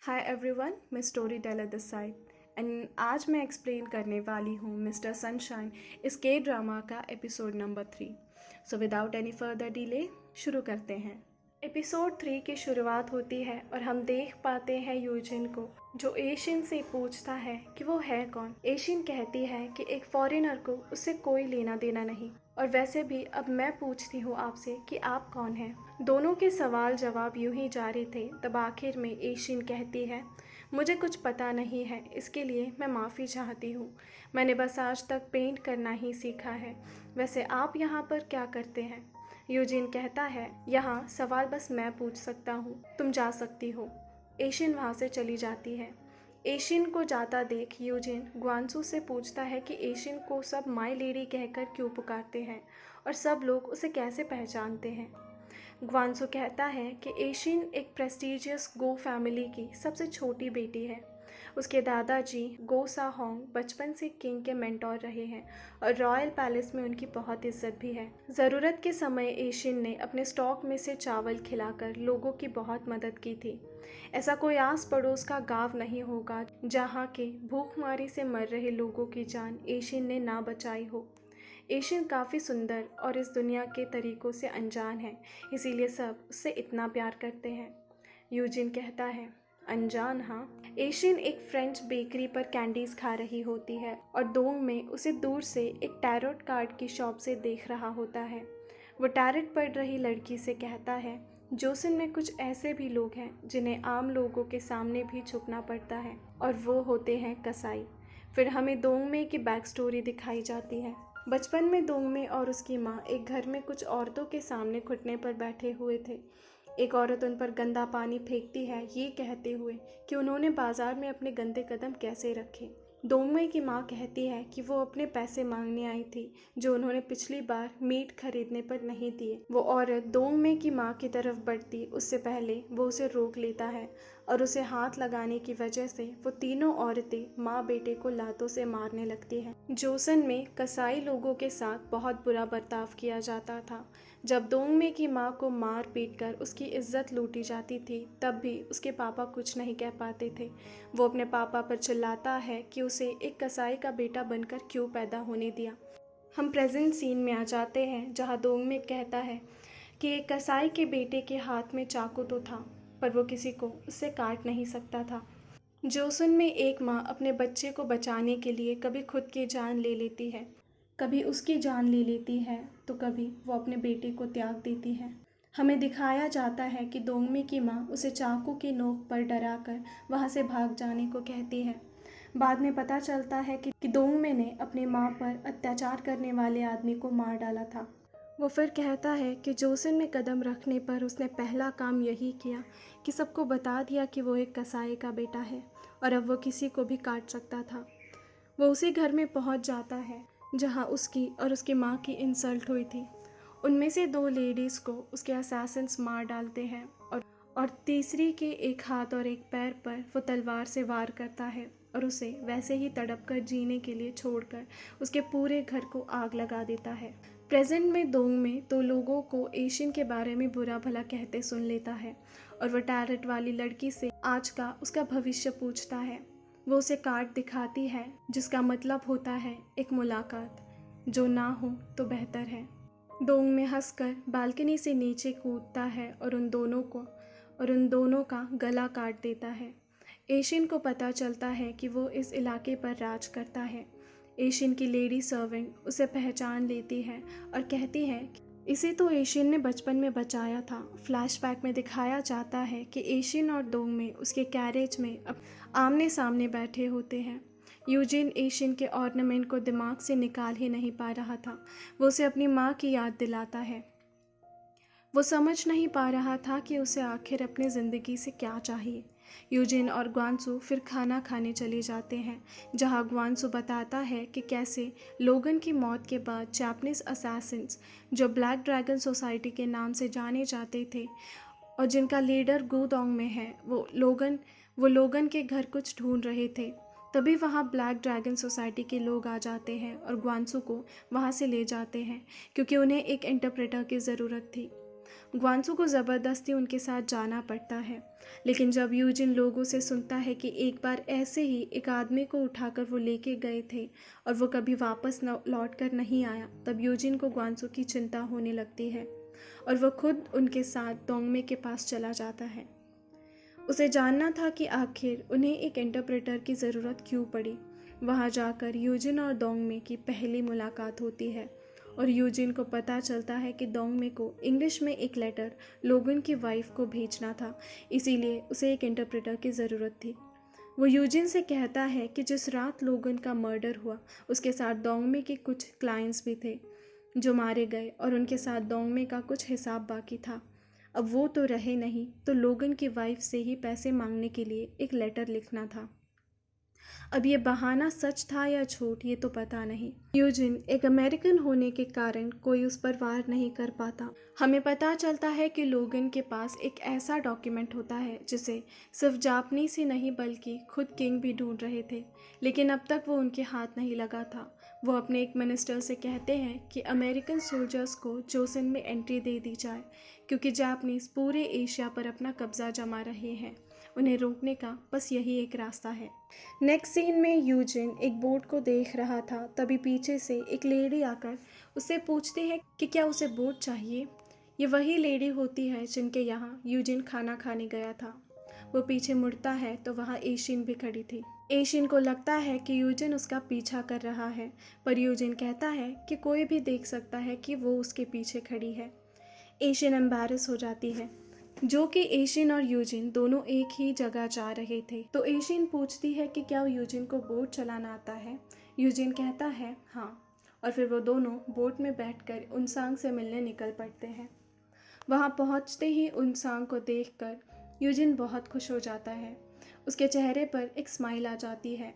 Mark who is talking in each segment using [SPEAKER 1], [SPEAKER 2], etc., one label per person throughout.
[SPEAKER 1] Hi everyone, मैं story teller this side and आज मैं एक्सप्लेन करने वाली हूँ मिस्टर सनशाइन इस के ड्रामा का episode number 3। So without any further delay शुरू करते हैं। एपिसोड 3 की शुरुआत होती है और हम देख पाते हैं यूजिन को, जो एशियन से पूछता है कि वो है कौन। एशियन कहती है कि एक फॉरेनर को उससे कोई लेना देना नहीं, और वैसे भी अब मैं पूछती हूँ आपसे कि आप कौन हैं। दोनों के सवाल जवाब यूं ही जारी थे, तब आखिर में एशियन कहती है, मुझे कुछ पता नहीं है, इसके लिए मैं माफ़ी चाहती हूँ। मैंने बस आज तक पेंट करना ही सीखा है। वैसे आप यहाँ पर क्या करते हैं? यूजिन कहता है, यहाँ सवाल बस मैं पूछ सकता हूँ, तुम जा सकती हो। एशियन वहाँ से चली जाती है। एशियन को जाता देख यूजिन ग्वांसू से पूछता है कि एशियन को सब माय लेडी कहकर क्यों पुकारते हैं और सब लोग उसे कैसे पहचानते हैं। ग्वांसू कहता है कि एशियन एक प्रेस्टीजियस गो फैमिली की सबसे छोटी बेटी है। उसके दादाजी गो सा होंग बचपन से किंग के मेंटोर रहे हैं और रॉयल पैलेस में उनकी बहुत इज्जत भी है। ज़रूरत के समय एशियन ने अपने स्टॉक में से चावल खिलाकर लोगों की बहुत मदद की थी। ऐसा कोई आस पड़ोस का गांव नहीं होगा जहाँ के भूखमारी से मर रहे लोगों की जान एशियन ने ना बचाई हो। एशियन काफ़ी सुंदर और इस दुनिया के तरीक़ों से अनजान है, इसीलिए सब उससे इतना प्यार करते हैं। यूजिन कहता है, अनजान? हाँ। एशियन एक फ्रेंच बेकरी पर कैंडीज खा रही होती है और दोंग में उसे दूर से एक टैरोट कार्ड की शॉप से देख रहा होता है। वो टैरोट पढ़ रही लड़की से कहता है, जोसन में कुछ ऐसे भी लोग हैं जिन्हें आम लोगों के सामने भी झुकना पड़ता है, और वो होते हैं कसाई। फिर हमें दोंगमे की बैक स्टोरी दिखाई जाती है। बचपन में दोंगमे और उसकी माँ एक घर में कुछ औरतों के सामने घुटने पर बैठे हुए थे। एक औरत उन पर गंदा पानी फेंकती है, ये कहते हुए कि उन्होंने बाजार में अपने गंदे कदम कैसे रखे। दोंगमे की माँ कहती है कि वो अपने पैसे मांगने आई थी जो उन्होंने पिछली बार मीट खरीदने पर नहीं दिए। वो औरत दोंगमे की माँ की तरफ बढ़ती उससे पहले वो उसे रोक लेता है और उसे हाथ लगाने की वजह से वो तीनों औरतें माँ बेटे को लातों से मारने लगती हैं। जोसन में कसाई लोगों के साथ बहुत बुरा बर्ताव किया जाता था। जब दोंगमे की माँ को मार पीट कर उसकी इज्जत लूटी जाती थी, तब भी उसके पापा कुछ नहीं कह पाते थे। वो अपने पापा पर चिल्लाता है कि उसे एक कसाई का बेटा बनकर क्यों पैदा होने दिया। हम प्रेजेंट सीन में आ जाते हैं जहाँ दोंगमे कहता है कि एक कसाई के बेटे के हाथ में चाकू तो था, पर वो किसी को उससे काट नहीं सकता था। जोसन में एक माँ अपने बच्चे को बचाने के लिए कभी खुद की जान ले लेती है, कभी उसकी जान ले लेती है, तो कभी वो अपने बेटे को त्याग देती है। हमें दिखाया जाता है कि दोंगमे की माँ उसे चाकू की नोक पर डराकर वहाँ से भाग जाने को कहती है। बाद में पता चलता है कि दोंगमे ने अपनी माँ पर अत्याचार करने वाले आदमी को मार डाला था। वो फिर कहता है कि जोसन में कदम रखने पर उसने पहला काम यही किया कि सबको बता दिया कि वो एक कसाई का बेटा है और अब वो किसी को भी काट सकता था। वो उसी घर में पहुंच जाता है जहां उसकी और उसकी माँ की इंसल्ट हुई थी। उनमें से 2 लेडीज़ को उसके असैसिन्स मार डालते हैं और तीसरी के एक हाथ और एक पैर पर वो तलवार से वार करता है और उसे वैसे ही तड़प कर जीने के लिए छोड़कर उसके पूरे घर को आग लगा देता है। प्रेजेंट में दोंग में तो लोगों को एशियन के बारे में बुरा भला कहते सुन लेता है और वो टैरेट वाली लड़की से आज का उसका भविष्य पूछता है। वो उसे कार्ड दिखाती है जिसका मतलब होता है एक मुलाकात, जो ना हो तो बेहतर है। दोंग में हंसकर बालकनी से नीचे कूदता है और उन दोनों का गला काट देता है। एशियन को पता चलता है कि वो इस इलाके पर राज करता है। एशियन की लेडी सर्वेंट उसे पहचान लेती है और कहती है कि इसे तो एशियन ने बचपन में बचाया था। फ्लैशबैक में दिखाया जाता है कि एशियन और दोंग में उसके कैरेज में अब आमने सामने बैठे होते हैं। यूजिन एशियन के ऑर्नामेंट को दिमाग से निकाल ही नहीं पा रहा था। वो उसे अपनी माँ की याद दिलाता है। वो समझ नहीं पा रहा था कि उसे आखिर अपनी ज़िंदगी से क्या चाहिए। यूजिन और ग्वांसू फिर खाना खाने चले जाते हैं, जहां ग्वांसू बताता है कि कैसे लोगन की मौत के बाद जापानीज असैसिन्स, जो ब्लैक ड्रैगन सोसाइटी के नाम से जाने जाते थे और जिनका लीडर गुदोंग में है, वो लोगन के घर कुछ ढूंढ रहे थे। तभी वहाँ ब्लैक ड्रैगन सोसाइटी के लोग आ जाते हैं और ग्वांसू को वहाँ से ले जाते हैं क्योंकि उन्हें एक इंटरप्रेटर की ज़रूरत थी। ग्वांसू को ज़बरदस्ती उनके साथ जाना पड़ता है, लेकिन जब यूजिन लोगों से सुनता है कि एक बार ऐसे ही एक आदमी को उठाकर वो लेके गए थे और वो कभी वापस लौट कर नहीं आया, तब यूजिन को ग्वांसू की चिंता होने लगती है और वो खुद उनके साथ दोंगमे के पास चला जाता है। उसे जानना था कि आखिर उन्हें एक इंटरप्रेटर की ज़रूरत क्यों पड़ी। वहाँ जाकर यूजिन और दोंगमे की पहली मुलाकात होती है और यूजिन को पता चलता है कि दोंगमे को इंग्लिश में एक लेटर लोगन की वाइफ को भेजना था, इसीलिए उसे एक इंटरप्रेटर की ज़रूरत थी। वो यूजिन से कहता है कि जिस रात लोगन का मर्डर हुआ उसके साथ दोंगमे के कुछ क्लाइंट्स भी थे जो मारे गए और उनके साथ दोंगमे का कुछ हिसाब बाकी था। अब वो तो रहे नहीं, तो लोगन की वाइफ से ही पैसे मांगने के लिए एक लेटर लिखना था। अब ये बहाना सच था या झूठ ये तो पता नहीं। यूजिन एक अमेरिकन होने के कारण कोई उस पर वार नहीं कर पाता। हमें पता चलता है कि लोगन के पास एक ऐसा डॉक्यूमेंट होता है जिसे सिर्फ जापानीज ही नहीं बल्कि खुद किंग भी ढूंढ रहे थे, लेकिन अब तक वो उनके हाथ नहीं लगा था। वो अपने एक मिनिस्टर से कहते हैं कि अमेरिकन सोल्जर्स को जोसेन में एंट्री दे दी जाए, क्योंकि जापानीज पूरे एशिया पर अपना कब्जा जमा रहे हैं। उन्हें रोकने का बस यही एक रास्ता है। नेक्स्ट सीन में यूजिन एक बोट को देख रहा था, तभी पीछे से एक लेडी आकर उससे पूछती है कि क्या उसे बोट चाहिए। ये वही लेडी होती है जिनके यहाँ यूजिन खाना खाने गया था। वो पीछे मुड़ता है तो वहाँ एशियन भी खड़ी थी। एशियन को लगता है कि यूजिन उसका पीछा कर रहा है, पर यूजिन कहता है कि कोई भी देख सकता है कि वो उसके पीछे खड़ी है। एशियन एम्बैरस हो जाती है, जो कि एशियन और यूजिन दोनों एक ही जगह जा रहे थे। तो एशियन पूछती है कि क्या यूजिन को बोट चलाना आता है। यूजिन कहता है हाँ, और फिर वो दोनों बोट में बैठकर उनसांग से मिलने निकल पड़ते हैं। वहाँ पहुँचते ही उनसांग को देखकर यूजिन बहुत खुश हो जाता है। उसके चेहरे पर एक स्माइल आ जाती है।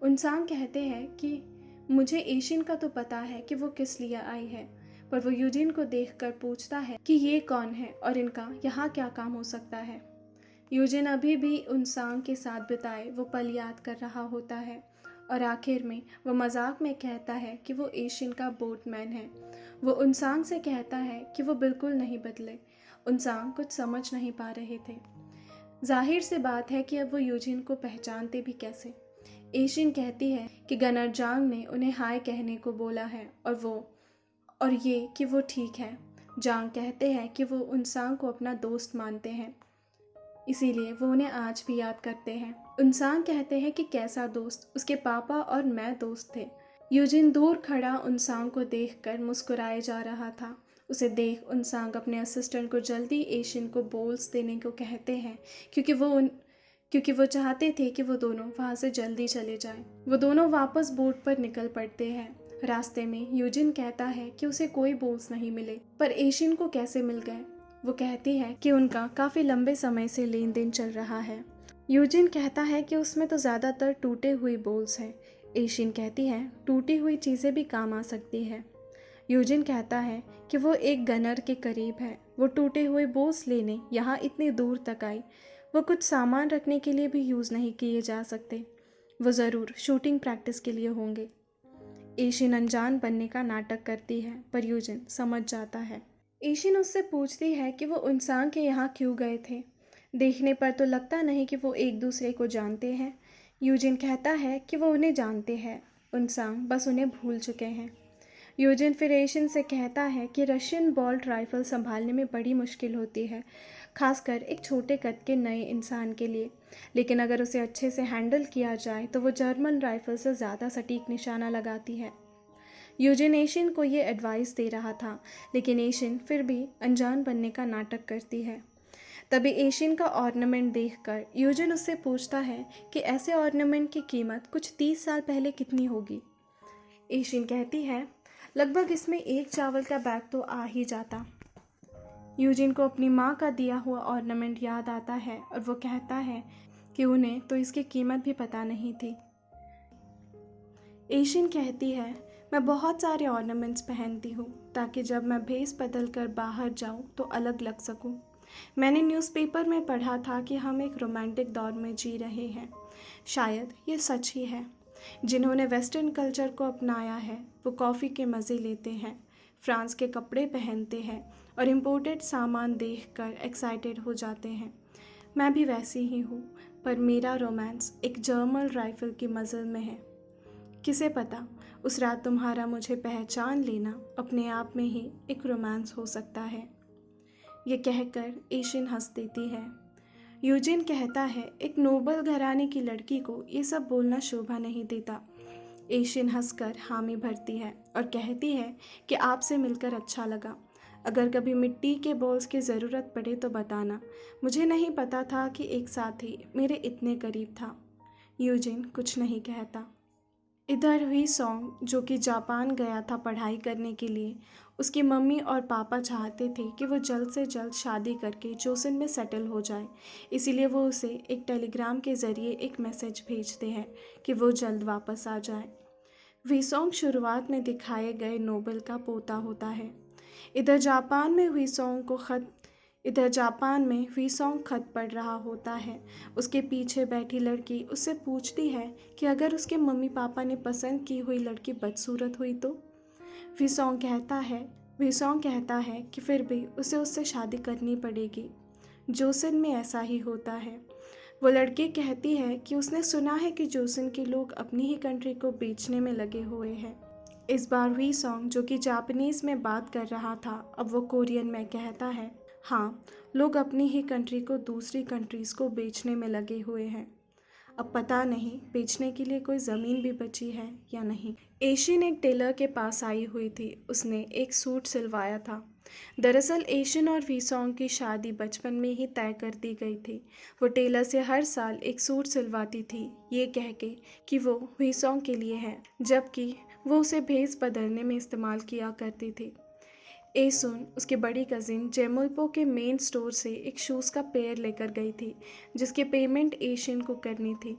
[SPEAKER 1] उनसांग कहते हैं कि मुझे एशियन का तो पता है कि वो किस लिए आई है, पर वो यूजिन को देखकर पूछता है कि ये कौन है और इनका यहाँ क्या काम हो सकता है। यूजिन अभी भी उनसांग के साथ बिताए वो पल याद कर रहा होता है और आखिर में वो मजाक में कहता है कि वो एशियन का बोटमैन है। वो उनसांग से कहता है कि वो बिल्कुल नहीं बदले। उनसांग कुछ समझ नहीं पा रहे थे। जाहिर सी बात है कि अब वो यूजिन को पहचानते भी कैसे। एशियन कहती है कि गनर जांग ने उन्हें हाय कहने को बोला है और ये कि वो ठीक है। जांग कहते हैं कि वो उनसांग को अपना दोस्त मानते हैं, इसीलिए वो उन्हें आज भी याद करते हैं। उनसांग कहते हैं कि कैसा दोस्त, उसके पापा और मैं दोस्त थे। यूजिन दूर खड़ा उनसांग को देखकर मुस्कुराए जा रहा था। उसे देख उनसांग अपने असिस्टेंट को जल्दी एशियन को बोल्स देने को कहते हैं, क्योंकि वो चाहते थे कि वो दोनों वहाँ से जल्दी चले जाएं। वो दोनों वापस बोट पर निकल पड़ते हैं। रास्ते में यूजिन कहता है कि उसे कोई बोल्स नहीं मिले, पर एशियन को कैसे मिल गए। वो कहती है कि उनका काफ़ी लंबे समय से लेन देन चल रहा है। यूजिन कहता है कि उसमें तो ज़्यादातर टूटे हुए बोल्स हैं। एशियन कहती है टूटी हुई चीज़ें भी काम आ सकती है। यूजिन कहता है कि वो एक गनर के करीब है। वो टूटे हुए बोल्स लेने यहाँ इतनी दूर तक आई। वो कुछ सामान रखने के लिए भी यूज़ नहीं किए जा सकते। वो ज़रूर शूटिंग प्रैक्टिस के लिए होंगे। एशियन अनजान बनने का नाटक करती है, पर यूजिन समझ जाता है। एशियन उससे पूछती है कि वो उनसांग के यहाँ क्यों गए थे। देखने पर तो लगता नहीं कि वो एक दूसरे को जानते हैं। यूजिन कहता है कि वो उन्हें जानते हैं, उनसांग बस उन्हें भूल चुके हैं। यूजिन फिर एशियन से कहता है कि रशियन बॉल्ट राइफल संभालने में बड़ी मुश्किल होती है, खासकर एक छोटे कद के नए इंसान के लिए, लेकिन अगर उसे अच्छे से हैंडल किया जाए तो वो जर्मन राइफल से ज़्यादा सटीक निशाना लगाती है। यूजिन एशियन को ये एडवाइस दे रहा था, लेकिन एशियन फिर भी अनजान बनने का नाटक करती है। तभी एशियन का ऑर्नामेंट देखकर यूजिन उससे पूछता है कि ऐसे ऑर्नामेंट की कीमत कुछ 30 साल पहले कितनी होगी। एशियन कहती है लगभग इसमें एक चावल का बैग तो आ ही जाता। यूजिन को अपनी माँ का दिया हुआ ऑर्नामेंट याद आता है और वो कहता है कि उन्हें तो इसकी कीमत भी पता नहीं थी। एशियन कहती है मैं बहुत सारे ऑर्नामेंट्स पहनती हूँ ताकि जब मैं भेस बदल कर बाहर जाऊँ तो अलग लग सकूँ। मैंने न्यूज़पेपर में पढ़ा था कि हम एक रोमांटिक दौर में जी रहे हैं। शायद ये सच ही है। जिन्होंने वेस्टर्न कल्चर को अपनाया है वो कॉफ़ी के मज़े लेते हैं, फ्रांस के कपड़े पहनते हैं और इम्पोर्टेड सामान देखकर एक्साइटेड हो जाते हैं। मैं भी वैसी ही हूँ, पर मेरा रोमांस एक जर्मन राइफल की मज़ल में है। किसे पता, उस रात तुम्हारा मुझे पहचान लेना अपने आप में ही एक रोमांस हो सकता है। ये कहकर एशियन हंस देती है। यूजिन कहता है, एक नोबल घराने की लड़की को ये सब बोलना शोभा नहीं देता। एशियन हंसकर हामी भरती है और कहती है कि आपसे मिलकर अच्छा लगा। अगर कभी मिट्टी के बॉल्स की ज़रूरत पड़े तो बताना। मुझे नहीं पता था कि एक साथी मेरे इतने करीब था। यूजिन कुछ नहीं कहता। इधर हुई सॉन्ग, जो कि जापान गया था पढ़ाई करने के लिए, उसकी मम्मी और पापा चाहते थे कि वो जल्द से जल्द शादी करके जोसन में सेटल हो जाए। इसीलिए वो उसे एक टेलीग्राम के ज़रिए एक मैसेज भेजते हैं कि वो जल्द वापस आ जाए। वी सॉन्ग शुरुआत में दिखाए गए नोबल का पोता होता है। इधर जापान में वी सॉन्ग खत पढ़ रहा होता है। उसके पीछे बैठी लड़की उससे पूछती है कि अगर उसके मम्मी पापा ने पसंद की हुई लड़की बदसूरत हुई तो। वी सॉन्ग कहता है कि फिर भी उसे उससे शादी करनी पड़ेगी। जोसन में ऐसा ही होता है। वो लड़की कहती है कि उसने सुना है कि जोसन के लोग अपनी ही कंट्री को बेचने में लगे हुए हैं। इस बार वी सॉन्ग, जो कि जापानीज़ में बात कर रहा था, अब वो कोरियन में कहता है, हाँ, लोग अपनी ही कंट्री को दूसरी कंट्रीज़ को बेचने में लगे हुए हैं। अब पता नहीं बेचने के लिए कोई ज़मीन भी बची है या नहीं। एशियन एक टेलर के पास आई हुई थी। उसने एक सूट सिलवाया था। दरअसल एशियन और वी सॉन्ग की शादी बचपन में ही तय कर दी गई थी। वो टेलर से हर साल एक सूट सिलवाती थी, ये कह के कि वो वी सॉन्ग के लिए है, जबकि वो उसे भेस बदलने में इस्तेमाल किया करती थी। एसुन उसकी बड़ी कज़िन जेमुलपो के मेन स्टोर से एक शूज़ का पेयर लेकर गई थी, जिसकी पेमेंट एशियन को करनी थी।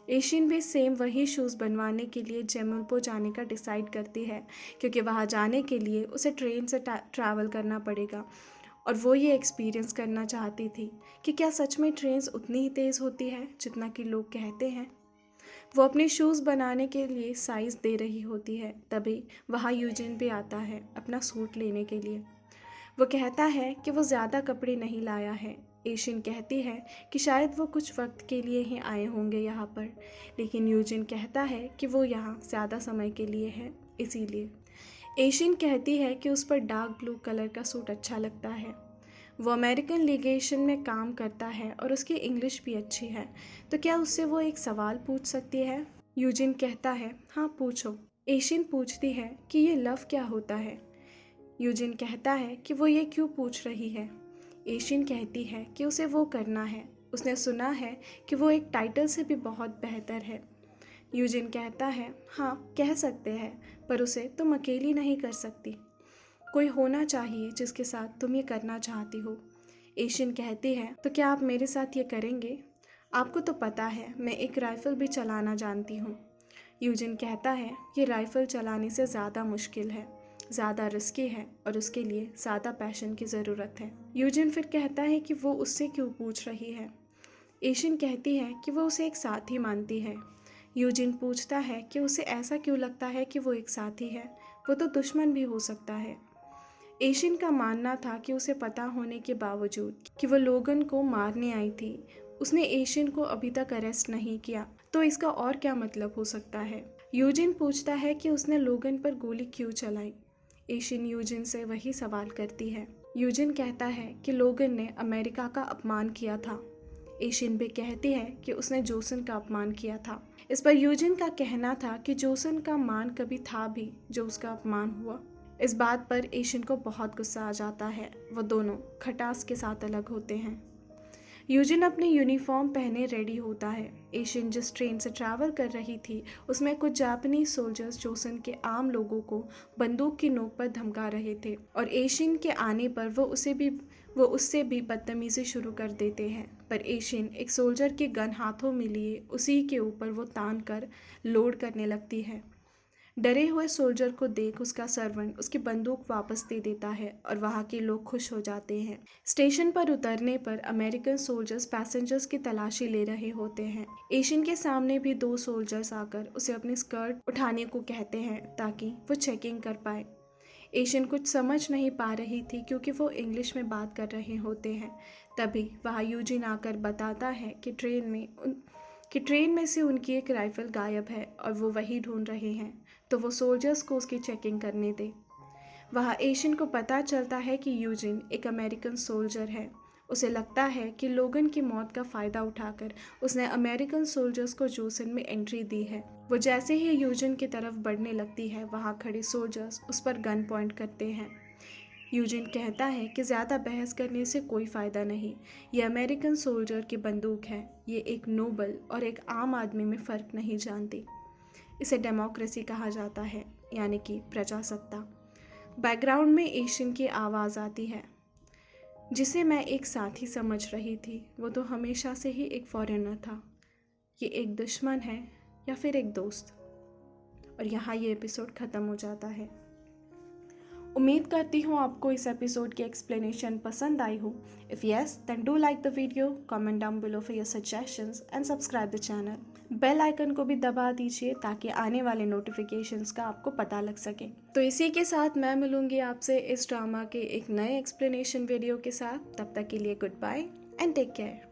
[SPEAKER 1] एशियन भी सेम वही शूज़ बनवाने के लिए जेमुलपो जाने का डिसाइड करती है, क्योंकि वहाँ जाने के लिए उसे ट्रेन से ट्रैवल करना पड़ेगा और वो ये एक्सपीरियंस करना चाहती थी कि क्या सच में ट्रेन्स उतनी ही तेज़ होती है जितना कि लोग कहते हैं। वो अपने शूज़ बनाने के लिए साइज़ दे रही होती है, तभी वहाँ यूजिन भी आता है अपना सूट लेने के लिए। वो कहता है कि वो ज़्यादा कपड़े नहीं लाया है। एशियन कहती है कि शायद वो कुछ वक्त के लिए ही आए होंगे यहाँ पर, लेकिन यूजिन कहता है कि वो यहाँ ज़्यादा समय के लिए है, इसीलिए। एशियन कहती है कि उस पर डार्क ब्लू कलर का सूट अच्छा लगता है। वो अमेरिकन लीगेशन में काम करता है और उसकी इंग्लिश भी अच्छी है, तो क्या उससे वो एक सवाल पूछ सकती है। यूजिन कहता है, हाँ पूछो। एशियन पूछती है कि ये लव क्या होता है। यूजिन कहता है कि वो ये क्यों पूछ रही है। एशियन कहती है कि उसे वो करना है, उसने सुना है कि वो एक टाइटल से भी बहुत बेहतर है। यूजिन कहता है, हाँ कह सकते हैं, पर उसे तुम अकेली नहीं कर सकती, कोई होना चाहिए जिसके साथ तुम ये करना चाहती हो। एशियन कहती है, तो क्या आप मेरे साथ ये करेंगे? आपको तो पता है मैं एक राइफ़ल भी चलाना जानती हूँ। यूजिन कहता है, ये राइफ़ल चलाने से ज़्यादा मुश्किल है, ज़्यादा रिस्की है और उसके लिए ज़्यादा पैशन की ज़रूरत है। यूजिन फिर कहता है कि वो उससे क्यों पूछ रही है। एशियन कहती है कि वो उसे एक साथी मानती है। यूजिन पूछता है कि उसे ऐसा क्यों लगता है कि वो एक साथी है, वो तो दुश्मन भी हो सकता है। एशियन का मानना था कि उसे पता होने के बावजूद कि वो लोगन को मारने आई थी, उसने एशियन को अभी तक अरेस्ट नहीं किया, तो इसका और क्या मतलब हो सकता है। यूजिन पूछता है कि उसने लोगन पर गोली क्यों चलाई। एशियन यूजिन से वही सवाल करती है। यूजिन कहता है कि लोगन ने अमेरिका का अपमान किया था। एशियन भी कहती है कि उसने जोसन का अपमान किया था। इस पर यूजिन का कहना था कि जोसन का मान कभी था भी जो उसका अपमान हुआ। इस बात पर एशियन को बहुत गुस्सा आ जाता है। वो दोनों खटास के साथ अलग होते हैं। यूजिन अपनी यूनिफॉर्म पहने रेडी होता है। एशियन जिस ट्रेन से ट्रैवल कर रही थी उसमें कुछ जापानीज सोल्जर्स जोसन के आम लोगों को बंदूक की नोक पर धमका रहे थे और एशियन के आने पर वो उससे भी बदतमीजी शुरू कर देते हैं। पर एशियन एक सोल्जर की गन हाथों में लिए उसी के ऊपर वो तान कर लोड करने लगती है। डरे हुए सोल्जर को देख उसका सर्वेंट उसकी बंदूक वापस दे देता है और वहाँ के लोग खुश हो जाते हैं। स्टेशन पर उतरने पर अमेरिकन सोल्जर्स पैसेंजर्स की तलाशी ले रहे होते हैं। एशियन के सामने भी 2 सोल्जर्स आकर उसे अपनी स्कर्ट उठाने को कहते हैं ताकि वो चेकिंग कर पाए। एशियन कुछ समझ नहीं पा रही थी क्योंकि वो इंग्लिश में बात कर रहे होते हैं। तभी वहाँ यूजिन आकर बताता है कि ट्रेन में से उनकी एक राइफ़ल गायब है और वो वही ढूंढ रहे हैं, तो वो सोल्जर्स को उसकी चेकिंग करने दे। वहाँ एशियन को पता चलता है कि यूजिन एक अमेरिकन सोल्जर है। उसे लगता है कि लोगन की मौत का फ़ायदा उठाकर उसने अमेरिकन सोल्जर्स को जोसन में एंट्री दी है। वो जैसे ही यूजिन की तरफ बढ़ने लगती है, वहाँ खड़े सोल्जर्स उस पर गन पॉइंट करते हैं। यूजिन कहता है कि ज़्यादा बहस करने से कोई फ़ायदा नहीं, ये अमेरिकन सोल्जर की बंदूक है, ये एक नोबल और एक आम आदमी में फ़र्क नहीं जानती। इसे डेमोक्रेसी कहा जाता है, यानी कि प्रजासत्ता। बैकग्राउंड में एशियन की आवाज़ आती है, जिसे मैं एक साथी समझ रही थी, वो तो हमेशा से ही एक फॉरेनर था। ये एक दुश्मन है या फिर एक दोस्त। और यहाँ ये एपिसोड ख़त्म हो जाता है। उम्मीद करती हूँ आपको इस एपिसोड की एक्सप्लेनेशन पसंद आई हो। If yes, then do like the video, comment down below for your suggestions and subscribe the channel. Bell icon को भी दबा दीजिए ताकि आने वाले नोटिफिकेशंस का आपको पता लग सके। तो इसी के साथ मैं मिलूँगी आपसे इस ड्रामा के एक नए एक्सप्लेनेशन वीडियो के साथ। तब तक के लिए good bye and take care.